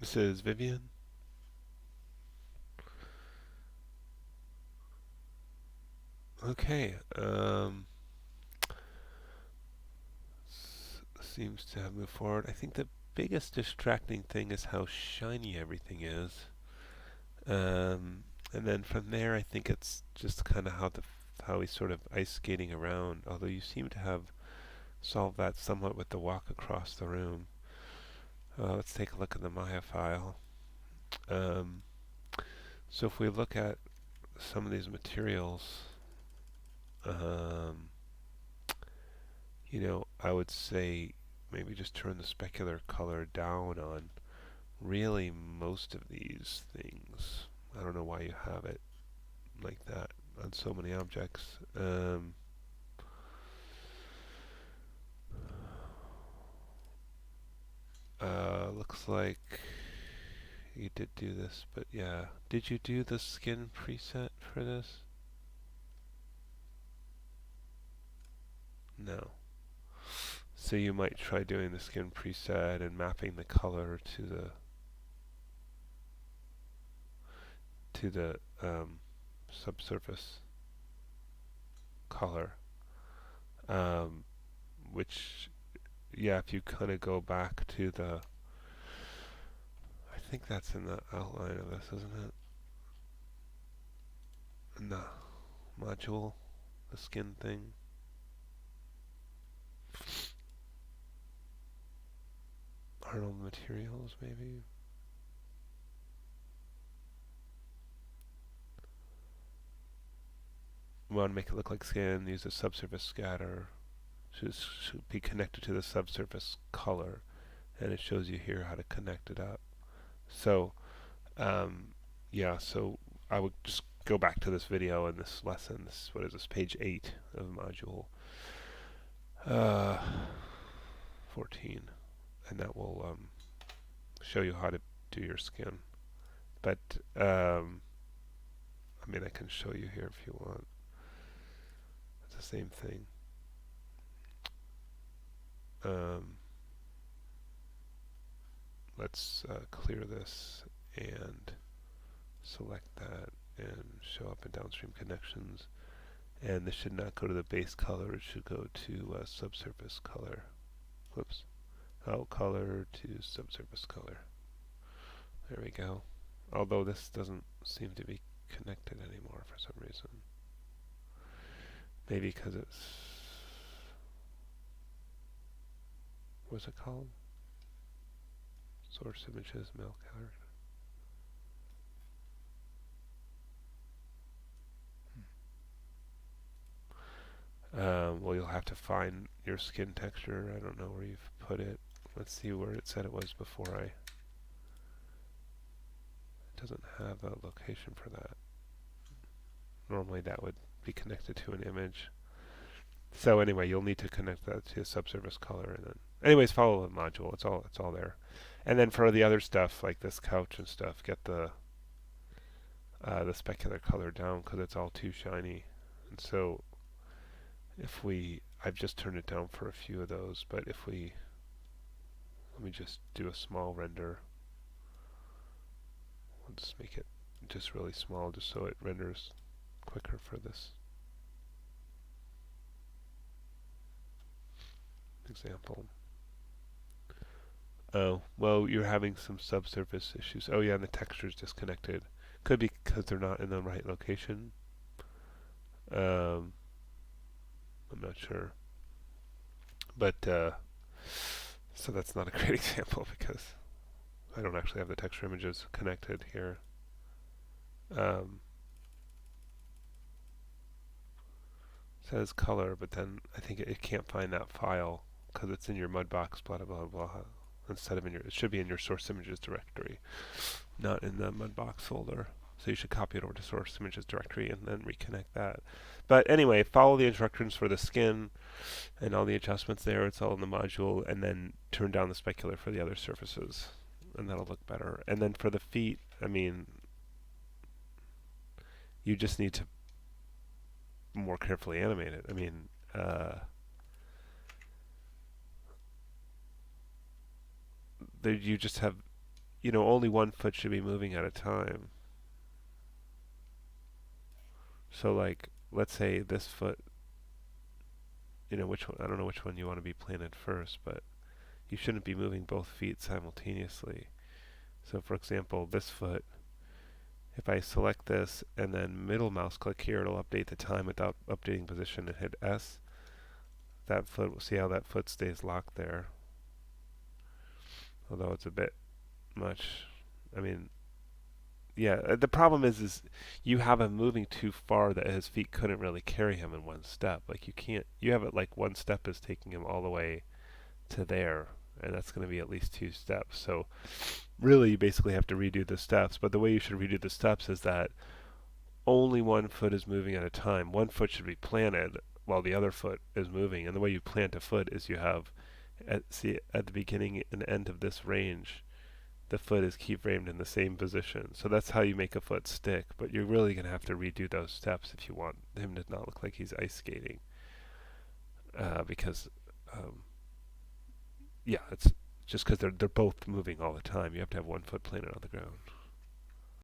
This is Vivian. Okay. Seems to have moved forward. I think the biggest distracting thing is how shiny everything is. And then from there, I think it's just kind of how he's sort of ice skating around. Although you seem to have solved that somewhat with the walk across the room. Let's take a look at the Maya file. Um, so if we look at some of these materials, um, I would say maybe just turn the specular color down on really most of these things. I don't know why you have it like that on so many objects. Looks like you did do this, but yeah. Did you do the skin preset for this? No. So you might try doing the skin preset and mapping the color to the subsurface color, um, which yeah, if you kind of go back to I think that's in the outline of this, isn't it? In the module, the skin thing. Arnold materials, maybe. We want to make it look like skin. Use a subsurface scatter. Should be connected to the subsurface color, and it shows you here how to connect it up. So, um, yeah. So I would just go back to this video in this lesson. What is this? Page 8 of module uh, 14, and that will show you how to do your skin. But I mean, I can show you here if you want. It's the same thing. Um, let's clear this and select that and show up in downstream connections. And this should not go to the base color. It should go to subsurface color. Whoops. Out color to subsurface color. There we go. Although this doesn't seem to be connected anymore for some reason. Maybe because it's... What's it called? Source images, mail color. Well, you'll have to find your skin texture. I don't know where you've put it. Let's see where it said it was before It doesn't have a location for that. Normally that would be connected to an image. So anyway, you'll need to connect that to a subsurface color, and then, anyways, follow the module. It's all there. And then for the other stuff like this couch and stuff, get the specular color down because it's all too shiny. And so I've just turned it down for a few of those, but let me just do a small render. I'll just make it just really small, just so it renders quicker for this example. Oh, well, you're having some subsurface issues. Oh yeah, and the texture's disconnected. Could be because they're not in the right location. Um, I'm not sure. But, so that's not a great example because I don't actually have the texture images connected here. Um, says color, but then I think it can't find that file because it's in your mudbox, blah, blah, blah. Instead of it should be in your source images directory, not in the mudbox folder. So you should copy it over to source images directory and then reconnect that. But anyway, follow the instructions for the skin and all the adjustments there. It's all in the module, and then turn down the specular for the other surfaces, and that'll look better. And then for the feet, I mean, you just need to more carefully animate it. I mean, you just have only one foot should be moving at a time. So like, let's say this foot, which one, I don't know which one you want to be planted first, but you shouldn't be moving both feet simultaneously. So for example, this foot, if I select this and then middle mouse click here, it'll update the time without updating position and hit S. That foot, see how that foot stays locked there. Although it's a bit much. I mean, yeah, the problem is you have him moving too far that his feet couldn't really carry him in one step. Like you can't, you have it like one step is taking him all the way to there, and that's going to be at least two steps. So really, you basically have to redo the steps. But the way you should redo the steps is that only one foot is moving at a time. One foot should be planted while the other foot is moving. And the way you plant a foot is you have, at the beginning and end of this range, the foot is keyframed in the same position. So that's how you make a foot stick. But you're really going to have to redo those steps if you want him to not look like he's ice skating. Because, um, yeah, it's just because they're both moving all the time. You have to have one foot planted on the ground.